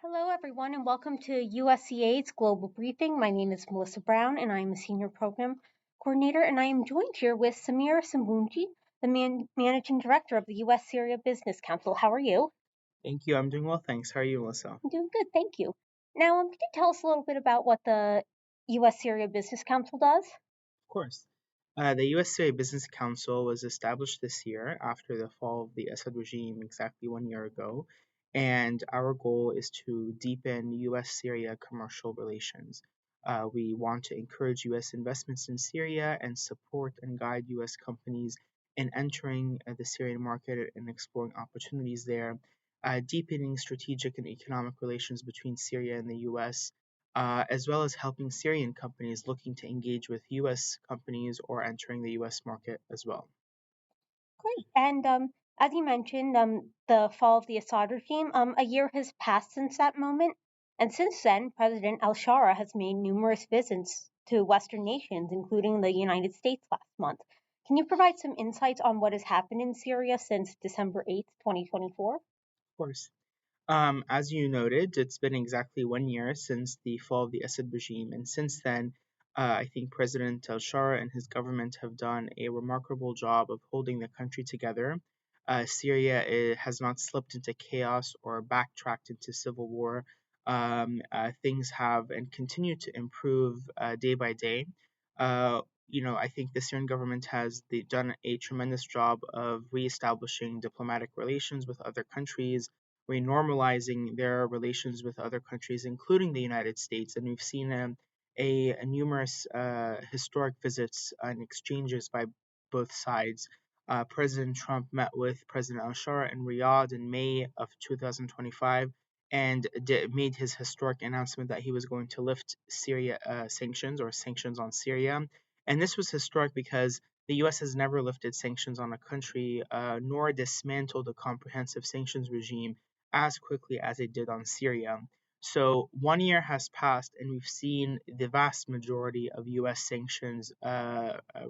Hello, everyone, and welcome to USEA's Global Briefing. My name is Melissa Brown, and I am a Senior Program Coordinator, and I am joined here with Samir Saboungi, the Managing Director of the U.S. Syria Business Council. How are you? Thank you. I'm doing well, thanks. How are you, Melissa? Of I'm doing good, thank you. Now, can you tell us a little bit about what the U.S. Syria Business Council does? course. The USEA Business Council was established this year after the fall of the Assad regime exactly 1 year ago, and our goal is to deepen US Syria commercial relations. We want to encourage US investments in Syria and support and guide US companies in entering the Syrian market and exploring opportunities there, deepening strategic and economic relations between Syria and the US, as well as helping Syrian companies looking to engage with US companies or entering the US market as well. Great. And as you mentioned, the fall of the Assad regime, a year has passed since that moment. And since then, President al Shara has made numerous visits to Western nations, including the United States last month. Can you provide some insights on what has happened in Syria since December 8th, 2024? Of course. As you noted, it's been exactly 1 year since the fall of the Assad regime, and since then, I think President al Shara and his government have done a remarkable job of holding the country together. Syria has not slipped into chaos or backtracked into civil war. Things have and continue to improve day by day. I think the Syrian government has done a tremendous job of reestablishing diplomatic relations with other countries, renormalizing their relations with other countries, including the United States. And we've seen a numerous historic visits and exchanges by both sides. President Trump met with President al-Shara in Riyadh in May of 2025 and made his historic announcement that he was going to lift Syria sanctions or sanctions on Syria. And this was historic because the US has never lifted sanctions on a country, nor dismantled a comprehensive sanctions regime as quickly as it did on Syria. So 1 year has passed, and we've seen the vast majority of US sanctions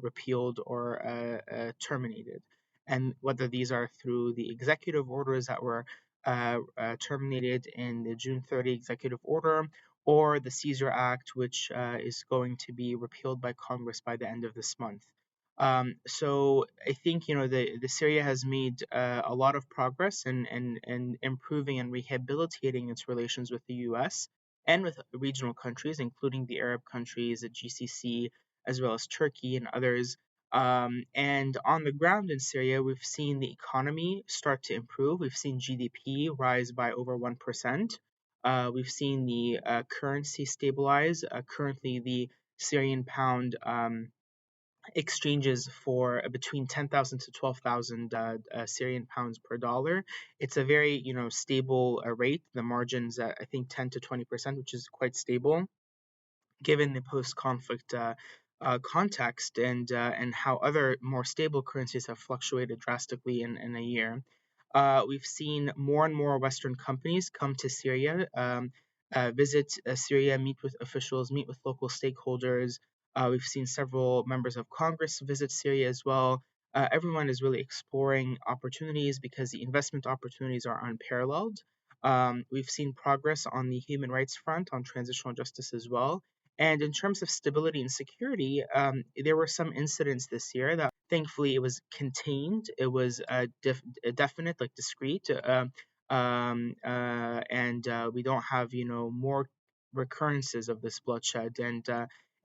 repealed or terminated. And whether these are through the executive orders that were terminated in the June 30 executive order, or the Caesar Act, which is going to be repealed by Congress by the end of this month. So I think the Syria has made a lot of progress in improving and rehabilitating its relations with the U.S. and with regional countries, including the Arab countries, the GCC, as well as Turkey and others. And on the ground in Syria, we've seen the economy start to improve. We've seen GDP rise by over 1%. We've seen the currency stabilize. Currently, the Syrian pound exchanges for between 10,000 to 12,000 Syrian pounds per dollar. It's a very stable rate. The margins at I think 10 to 20%, which is quite stable given the post-conflict context and how other more stable currencies have fluctuated drastically in a year. We've seen more and more Western companies come to Syria, visit Syria, meet with officials, meet with local stakeholders. We've seen several members of Congress visit Syria as well. Everyone is really exploring opportunities because the investment opportunities are unparalleled. We've seen progress on the human rights front, on transitional justice as well. And in terms of stability and security, there were some incidents this year that thankfully it was contained. It was definite, like discrete, and we don't have more recurrences of this bloodshed.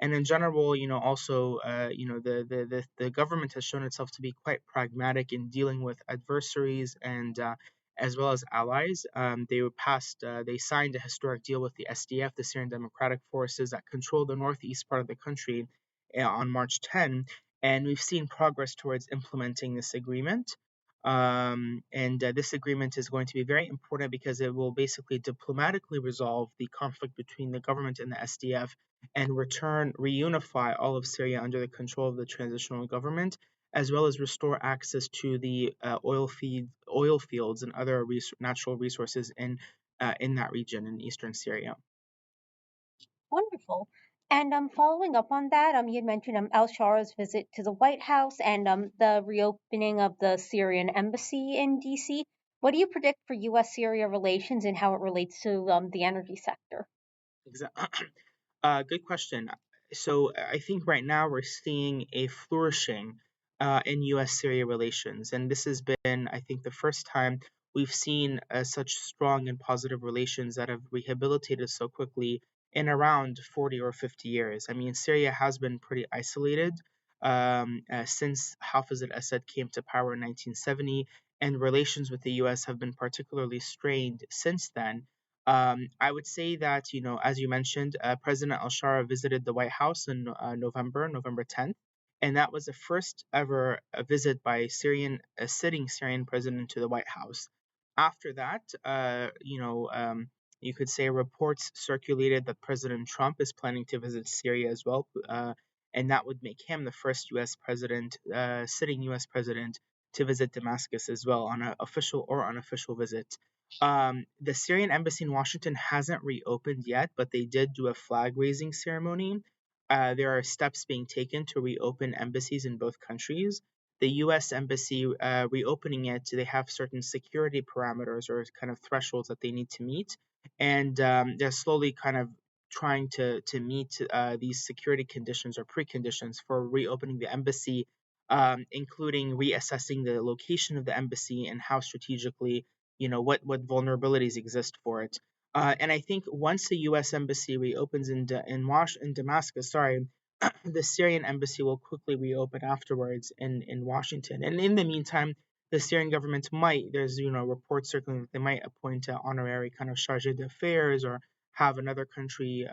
And in general, also, the government has shown itself to be quite pragmatic in dealing with adversaries and as well as allies. They signed a historic deal with the SDF, the Syrian Democratic Forces, that control the northeast part of the country on March 10. And we've seen progress towards implementing this agreement. And this agreement is going to be very important because it will basically diplomatically resolve the conflict between the government and the SDF and reunify all of Syria under the control of the transitional government, as well as restore access to the oil fields and other natural resources in that region in eastern Syria. Wonderful. And following up on that, you had mentioned al Shara's visit to the White House and the reopening of the Syrian embassy in DC. What do you predict for U.S. Syria relations and how it relates to the energy sector? Good question. So I think right now we're seeing a flourishing in U.S. Syria relations, and this has been, I think, the first time we've seen such strong and positive relations that have rehabilitated so quickly in around 40 or 50 years. I mean, Syria has been pretty isolated since Hafiz al-Assad came to power in 1970, and relations with the U.S. have been particularly strained since then. I would say that, as you mentioned, President al-Shara visited the White House in November 10th, and that was the first ever visit by a sitting Syrian president to the White House. After that, you could say reports circulated that President Trump is planning to visit Syria as well, and that would make him the first U.S. president, sitting U.S. president, to visit Damascus as well on an official or unofficial visit. The Syrian embassy in Washington hasn't reopened yet, but they did do a flag raising ceremony. There are steps being taken to reopen embassies in both countries. The U.S. embassy reopening it, they have certain security parameters or kind of thresholds that they need to meet, and they're slowly kind of trying to meet these security conditions or preconditions for reopening the embassy, including reassessing the location of the embassy and how strategically, what vulnerabilities exist for it. And I think once the U.S. embassy reopens in Damascus, sorry, the Syrian embassy will quickly reopen afterwards in Washington. And in the meantime, the Syrian government might, there's reports circulating that they might appoint an honorary kind of charge d'affaires or have another country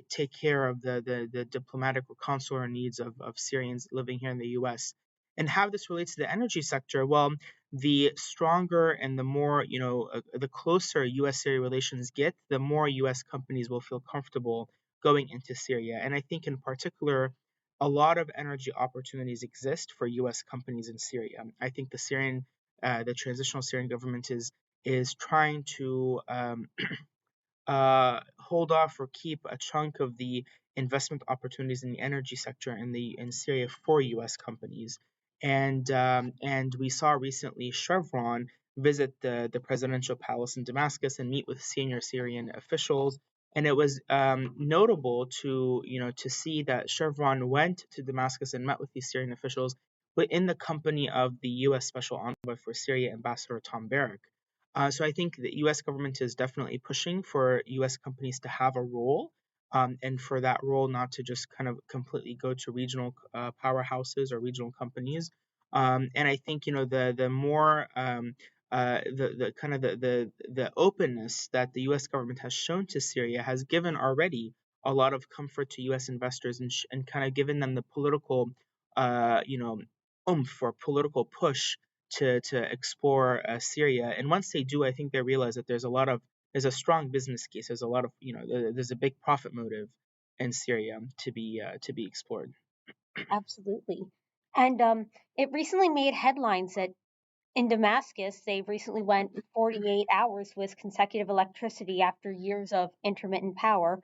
take care of the diplomatic or consular needs of Syrians living here in the U.S. And how this relates to the energy sector, well, the stronger and the more, the closer U.S. Syria relations get, the more U.S. companies will feel comfortable going into Syria. And I think in particular, a lot of energy opportunities exist for U.S. companies in Syria. I think the transitional Syrian government is trying to hold off or keep a chunk of the investment opportunities in the energy sector in Syria for U.S. companies. And we saw recently Chevron visit the presidential palace in Damascus and meet with senior Syrian officials. And it was notable to see that Chevron went to Damascus and met with these Syrian officials, but in the company of the U.S. Special Envoy for Syria, Ambassador Tom Barrack. So I think the U.S. government is definitely pushing for U.S. companies to have a role, and for that role not to just kind of completely go to regional powerhouses or regional companies. And I think the more the kind of the openness that the U.S. government has shown to Syria has given already a lot of comfort to U.S. investors and kind of given them the political oomph or political push to explore Syria. And once they do, I think they realize that there's a strong business case. There's a lot of there's a big profit motive in Syria to be explored. Absolutely. And it recently made headlines that in Damascus, they recently went 48 hours with consecutive electricity after years of intermittent power.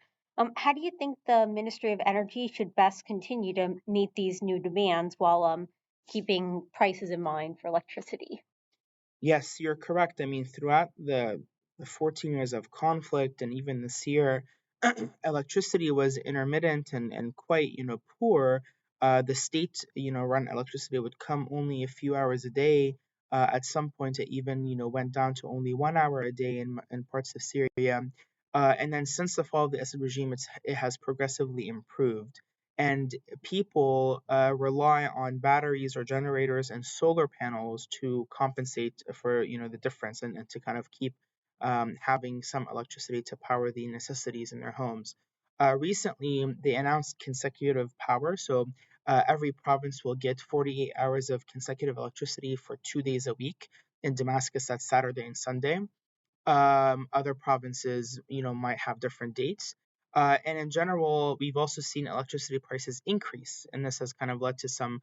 How do you think the Ministry of Energy should best continue to meet these new demands while keeping prices in mind for electricity? Yes, you're correct. I mean, throughout the 14 years of conflict and even this year, electricity was intermittent and quite, poor. The state, run electricity would come only a few hours a day. At some point, it even, went down to only 1 hour a day in parts of Syria. And then since the fall of the Assad regime, it has progressively improved. And people rely on batteries or generators and solar panels to compensate for the difference and to kind of keep having some electricity to power the necessities in their homes. Recently, they announced consecutive power, so every province will get 48 hours of consecutive electricity for 2 days a week. In Damascus, that's Saturday and Sunday. Other provinces, might have different dates. And in general, we've also seen electricity prices increase, and this has kind of led to some,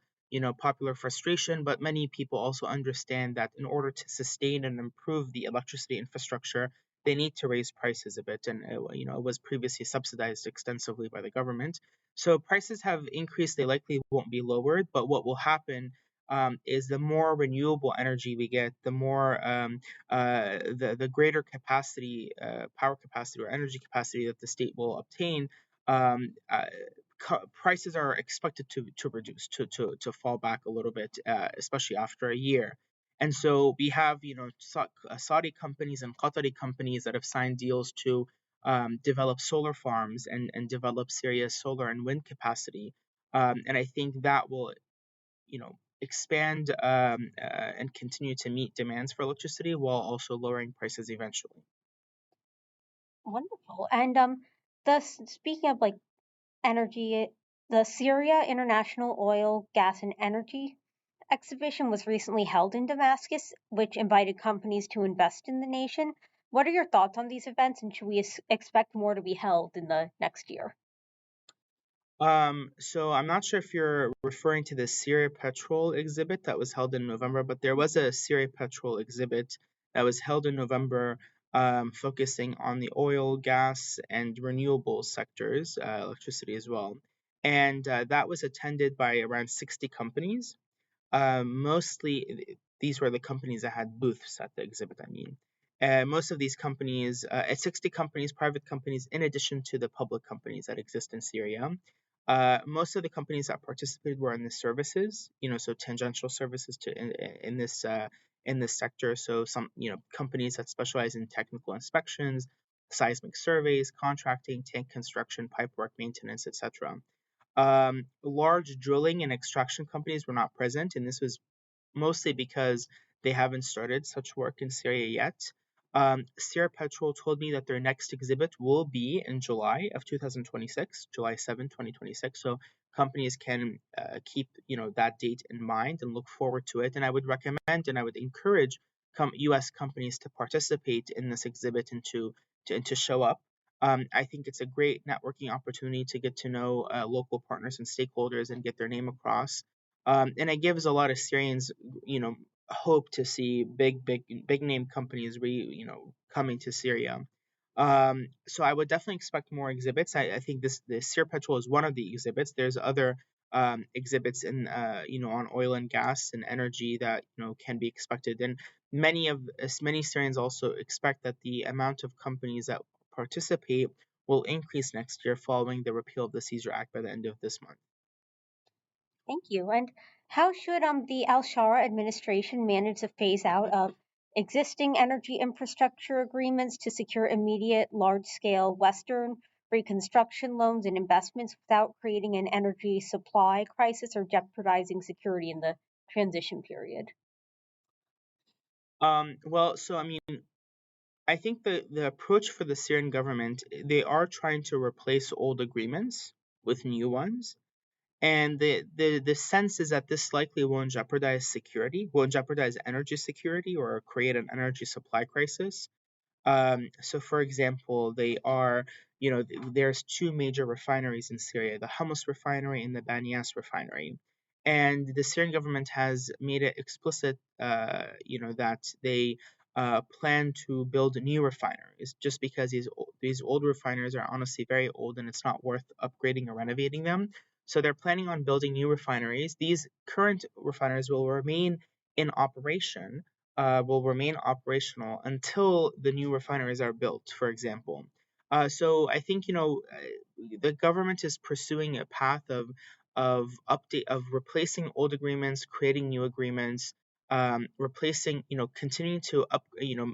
popular frustration. But many people also understand that in order to sustain and improve the electricity infrastructure, they need to raise prices a bit, and it was previously subsidized extensively by the government. So prices have increased; they likely won't be lowered. But what will happen is the more renewable energy we get, the more the greater capacity, power capacity or energy capacity that the state will obtain. Um, uh, Prices are expected to reduce, to fall back a little bit, especially after a year. And so we have, Saudi companies and Qatari companies that have signed deals to develop solar farms and develop Syria's solar and wind capacity. And I think that will, expand and continue to meet demands for electricity while also lowering prices eventually. Wonderful. And thus, speaking of like energy, the Syria International Oil, Gas, and Energy exhibition was recently held in Damascus, which invited companies to invest in the nation. What are your thoughts on these events, and should we expect more to be held in the next year? So I'm not sure if you're referring to the Syria Petrol exhibit that was held in November, but there was a Syria Petrol exhibit that was held in November, focusing on the oil, gas, and renewable sectors, electricity as well. And that was attended by around 60 companies. Mostly, these were the companies that had booths at the exhibit. I mean, most of these companies, 60 companies, private companies, in addition to the public companies that exist in Syria. Most of the companies that participated were in the services, so tangential services to in this sector. So some, companies that specialize in technical inspections, seismic surveys, contracting, tank construction, pipework maintenance, etc. Large drilling and extraction companies were not present, and this was mostly because they haven't started such work in Syria yet. Sierra Petrol told me that their next exhibit will be in July of 2026, July 7, 2026. So companies can keep that date in mind and look forward to it. And I would recommend and I would encourage U.S. companies to participate in this exhibit and to show up. I think it's a great networking opportunity to get to know local partners and stakeholders and get their name across. And it gives a lot of Syrians, hope to see big name companies coming to Syria. So I would definitely expect more exhibits. I think the Syria Petrol is one of the exhibits. There's other exhibits in on oil and gas and energy that can be expected, and many Syrians also expect that the amount of companies that participate will increase next year following the repeal of the Caesar Act by the end of this month. Thank you. And how should the Al Shara administration manage the phase out of existing energy infrastructure agreements to secure immediate large scale Western reconstruction loans and investments without creating an energy supply crisis or jeopardizing security in the transition period? Well, so I mean, I think the approach for the Syrian government, they are trying to replace old agreements with new ones. And the sense is that this likely won't jeopardize security, won't jeopardize energy security or create an energy supply crisis. So, for example, there's two major refineries in Syria, the Hummus refinery and the Banias refinery. And the Syrian government has made it explicit, that they plan to build new refineries just because these old refineries are honestly very old and it's not worth upgrading or renovating them. So they're planning on building new refineries. These current refineries will remain operational until the new refineries are built, for example. So I think the government is pursuing a path of replacing old agreements, creating new agreements, replacing continuing to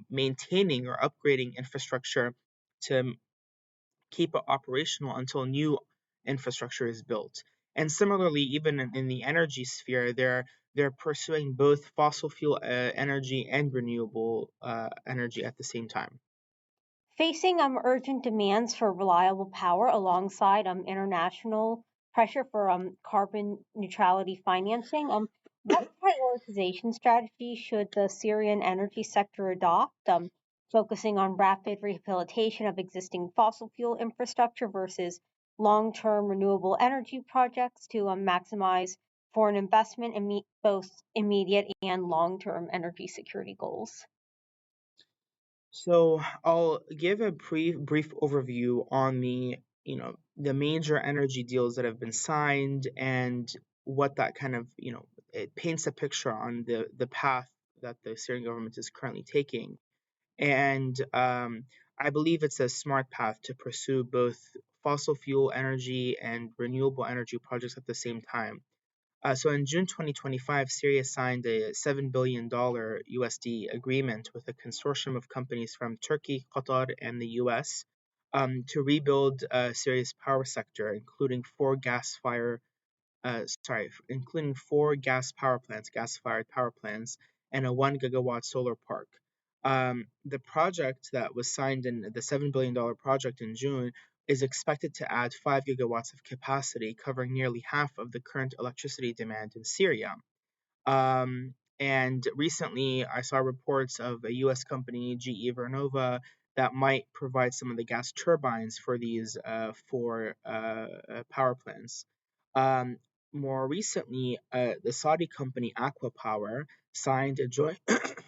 maintaining or upgrading infrastructure to keep it operational until new infrastructure is built. And similarly, even in the energy sphere, they're pursuing both fossil fuel energy and renewable energy at the same time. Facing urgent demands for reliable power alongside international pressure for carbon neutrality financing, what prioritization strategy should the Syrian energy sector adopt, focusing on rapid rehabilitation of existing fossil fuel infrastructure versus long term renewable energy projects to maximize foreign investment and meet both immediate and long term energy security goals? So I'll give a brief overview on the major energy deals that have been signed and what that kind of it paints a picture on the path that the Syrian government is currently taking. And I believe it's a smart path to pursue both fossil fuel energy and renewable energy projects at the same time. So in June 2025, Syria signed a $7 billion USD agreement with a consortium of companies from Turkey, Qatar, and the US to rebuild Syria's power sector, including four gas-fired power plants, and a 1 gigawatt solar park. The project that was signed in the $7 billion project in June is expected to add 5 gigawatts of capacity, covering nearly half of the current electricity demand in Syria. And recently, I saw reports of a U.S. company, GE Vernova, that might provide some of the gas turbines for these four power plants. Um, More recently, the Saudi company Aqua Power signed a joint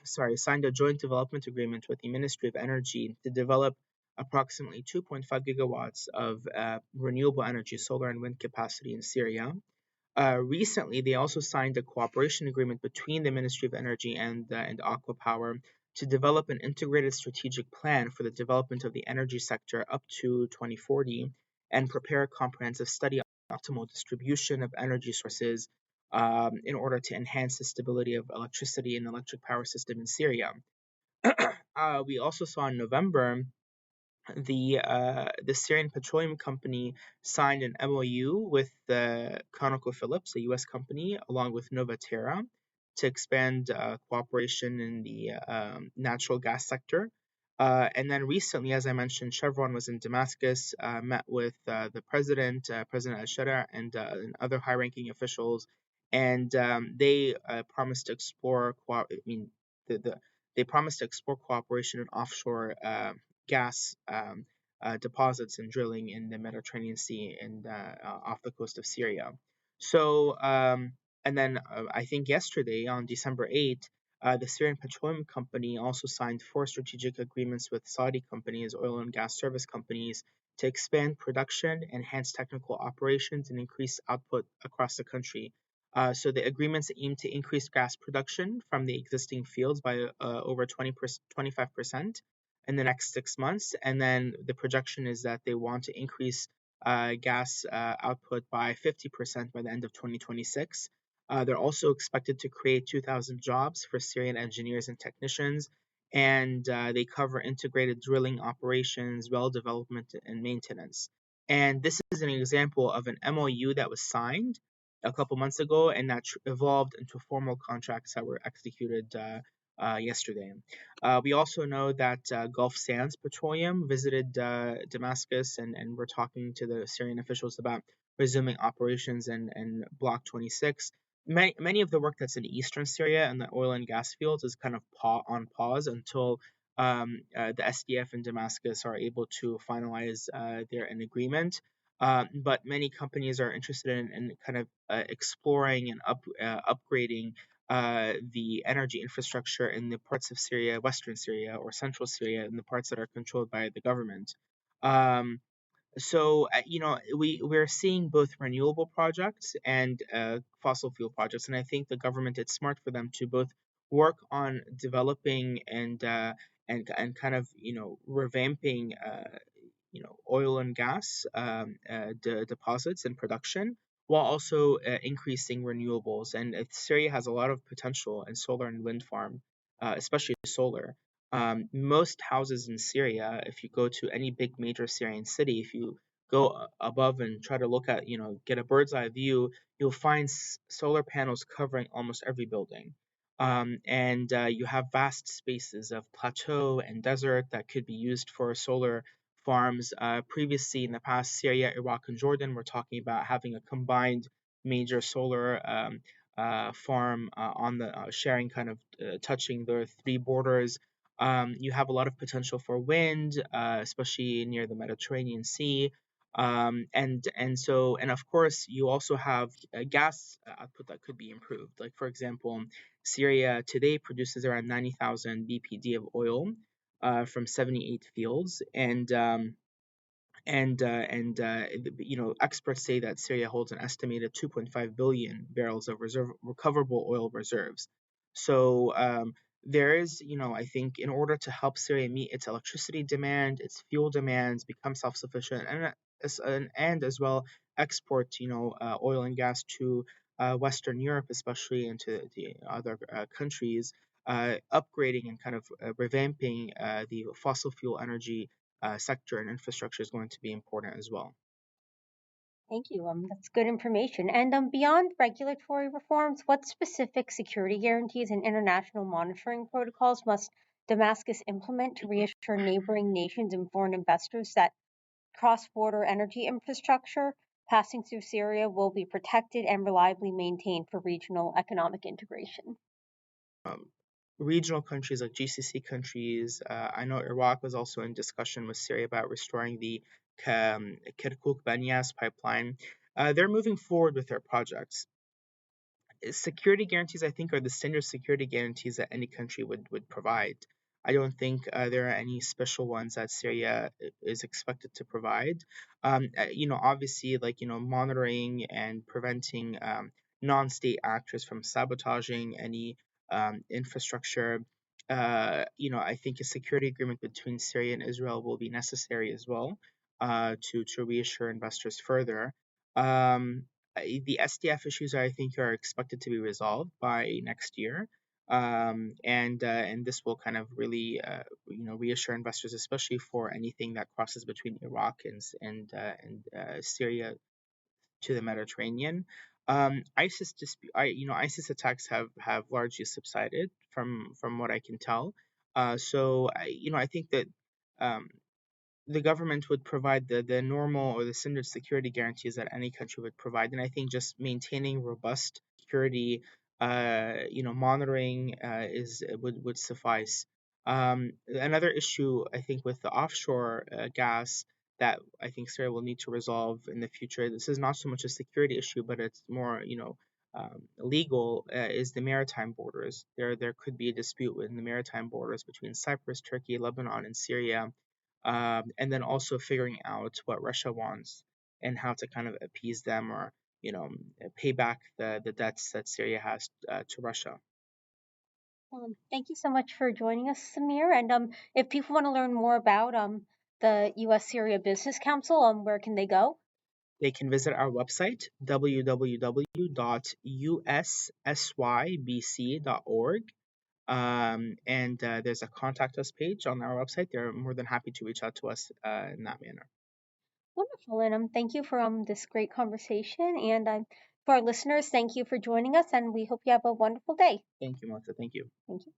signed a joint development agreement with the Ministry of Energy to develop approximately 2.5 gigawatts of renewable energy, solar and wind capacity in Syria. Recently, they also signed a cooperation agreement between the Ministry of Energy and Aqua Power to develop an integrated strategic plan for the development of the energy sector up to 2040 and prepare a comprehensive study on optimal distribution of energy sources in order to enhance the stability of electricity and electric power system in Syria. We also saw in November the Syrian Petroleum Company signed an MOU with ConocoPhillips, a U.S. company, along with Novaterra, to expand cooperation in the natural gas sector. And then recently, as I mentioned, Chevron was in Damascus, met with the president, President al-Shara, and other high-ranking officials, and they promised to explore. They promised to explore cooperation in offshore gas deposits and drilling in the Mediterranean Sea and off the coast of Syria. So, and then I think yesterday on December 8th, the Syrian Petroleum Company also signed four strategic agreements with Saudi companies, oil and gas service companies, to expand production, enhance technical operations, and increase output across the country. So the agreements aim to increase gas production from the existing fields by over 25% in the next 6 months. And then the projection is that they want to increase gas output by 50% by the end of 2026. They're also expected to create 2,000 jobs for Syrian engineers and technicians, and they cover integrated drilling operations, well development, and maintenance. And this is an example of an MOU that was signed a couple months ago and that evolved into formal contracts that were executed yesterday. We also know that Gulf Sands Petroleum visited Damascus and we're talking to the Syrian officials about resuming operations in Block 26. Many of the work that's in eastern Syria and the oil and gas fields is kind of on pause until the SDF in Damascus are able to finalize an agreement. But many companies are interested in kind of exploring and upgrading the energy infrastructure in the parts of Syria, Western Syria, or Central Syria, in the parts that are controlled by the government. Um, we're seeing both renewable projects and fossil fuel projects, and I think the government, it's smart for them to both work on developing and kind of revamping oil and gas deposits and production, while also increasing renewables. And Syria has a lot of potential in solar and wind farm, especially solar. Most houses in Syria, if you go to any big major Syrian city, if you go above and try to look at, get a bird's eye view, you'll find solar panels covering almost every building. And you have vast spaces of plateau and desert that could be used for solar farms. Previously, in the past, Syria, Iraq, and Jordan were talking about having a combined major solar farm on the sharing, kind of touching the three borders. You have a lot of potential for wind, especially near the Mediterranean Sea. And of course you also have gas output that could be improved. Like for example, Syria today produces around 90,000 BPD of oil from 78 fields, experts say that Syria holds an estimated 2.5 billion barrels of recoverable oil reserves. So there is, I think, in order to help Syria meet its electricity demand, its fuel demands, become self-sufficient, and as well export, oil and gas to Western Europe, especially into the other countries, upgrading and kind of revamping the fossil fuel energy sector and infrastructure is going to be important as well. Thank you. That's good information. And beyond regulatory reforms, what specific security guarantees and international monitoring protocols must Damascus implement to reassure neighboring nations and foreign investors that cross-border energy infrastructure passing through Syria will be protected and reliably maintained for regional economic integration? Um, Regional countries like GCC countries, I know Iraq was also in discussion with Syria about restoring the Kirkuk Banyas pipeline. They're moving forward with their projects. Security guarantees, I think, are the standard security guarantees that any country would provide. I don't think there are any special ones that Syria is expected to provide. Obviously, like, monitoring and preventing non-state actors from sabotaging any infrastructure. I think a security agreement between Syria and Israel will be necessary as well to reassure investors further. Um, the SDF issues, I think, are expected to be resolved by next year, and this will kind of really reassure investors, especially for anything that crosses between Iraq and Syria to the Mediterranean. ISIS attacks have largely subsided from what I can tell. I think that um, the government would provide the normal or the standard security guarantees that any country would provide. And I think just maintaining robust security, monitoring would suffice. Another issue I think with the offshore gas that I think Syria will need to resolve in the future. This is not so much a security issue, but it's more legal. Is the maritime borders. There could be a dispute within the maritime borders between Cyprus, Turkey, Lebanon, and Syria, and then also figuring out what Russia wants and how to kind of appease them or pay back the debts that Syria has to Russia. Thank you so much for joining us, Samir. And if people want to learn more about the U.S. Syria Business Council, where can they go? They can visit our website www.ussybc.org. And there's a contact us page on our website. They're more than happy to reach out to us in that manner. Wonderful. And thank you for this great conversation. And for our listeners, thank you for joining us. And we hope you have a wonderful day. Thank you, Melissa. Thank you. Thank you.